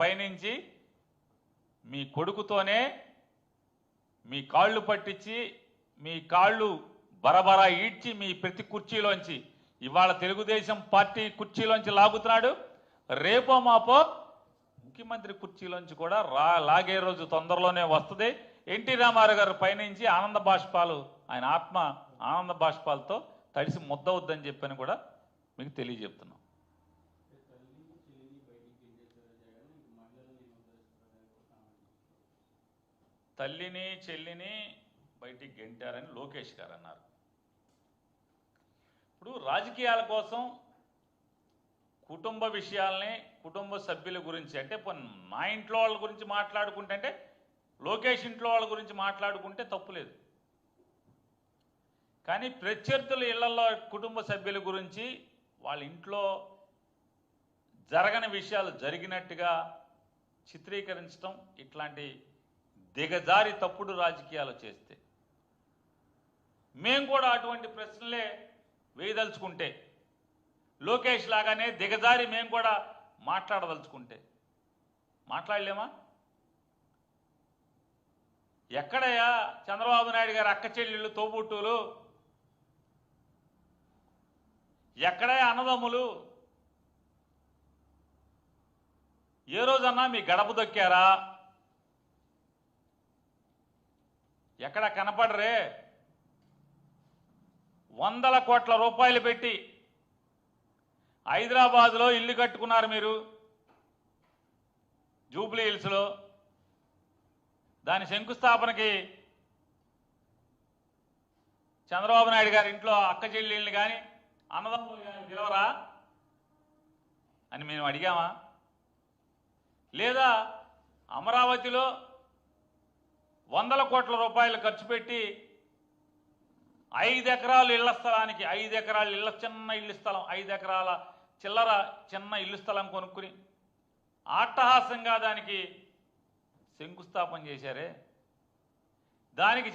పైనుంచి మీ కొడుకుతోనే మీ కాళ్ళు పట్టించి మీ కాళ్ళు బరబరా ఈడ్చి మీ ప్రతి కుర్చీలోంచి ఇవాళ తెలుగుదేశం పార్టీ కుర్చీలోంచి లాగుతున్నాడు. రేపో మాపో ముఖ్యమంత్రి కుర్చీలోంచి కూడా లాగే రోజు తొందరలోనే వస్తుంది. ఎన్టీ రామారావు గారు పైనుంచి ఆనంద బాష్పాలు, ఆయన ఆత్మ ఆనంద బాష్పాలతో తడిసి ముద్దవుద్దని చెప్పని కూడా మీకు తెలియజెప్తున్నాం. తల్లిని చెల్లిని బయటికి గెంటారని లోకేష్ గారు అన్నారు. ఇప్పుడు రాజకీయాల కోసం కుటుంబ విషయాల్ని, కుటుంబ సభ్యుల గురించి, అంటే నా ఇంట్లో వాళ్ళ గురించి మాట్లాడుకుంటే, అంటే లోకేష్ ఇంట్లో వాళ్ళ గురించి మాట్లాడుకుంటే తప్పులేదు. కానీ ప్రత్యర్థుల ఇళ్లలో కుటుంబ సభ్యుల గురించి, వాళ్ళ ఇంట్లో జరగని విషయాలు జరిగినట్టుగా చిత్రీకరించడం, ఇట్లాంటి దిగజారి తప్పుడు రాజకీయాలు చేస్తే మేము కూడా అటువంటి ప్రశ్నలే వేయదలుచుకుంటే, లోకేష్ లాగానే దిగజారి మేము కూడా మాట్లాడదలుచుకుంటే మాట్లాడలేమా? ఎక్కడయ్యా చంద్రబాబు నాయుడు గారు అక్క చెల్లెళ్ళు, తోబుట్టులు? ఎక్కడయ్యా అన్నదమ్ములు? ఏ రోజన్నా మీ గడప దొక్కారా? ఎక్కడ కనపడరే? 100 కోట్ల రూపాయలు పెట్టి హైదరాబాద్లో ఇల్లు కట్టుకున్నారు మీరు, జూబ్లీ హిల్స్లో. దాని శంకుస్థాపనకి చంద్రబాబు నాయుడు గారి ఇంట్లో అక్క చెల్లెళ్ళని కానీ అన్నదమ్ములు కానీ పిలవరా అని మేము అడిగామా? లేదా అమరావతిలో 100 కోట్ల రూపాయలు ఖర్చు పెట్టి 5 ఎకరాలు ఇళ్ల స్థలానికి, 5 ఎకరాల ఇళ్ల చిన్న ఇల్లు స్థలం, 5 ఎకరాల చిల్లర చిన్న ఇల్లు స్థలం కొనుక్కుని అట్టహాసంగా దానికి శంకుస్థాపన చేశారే, దానికి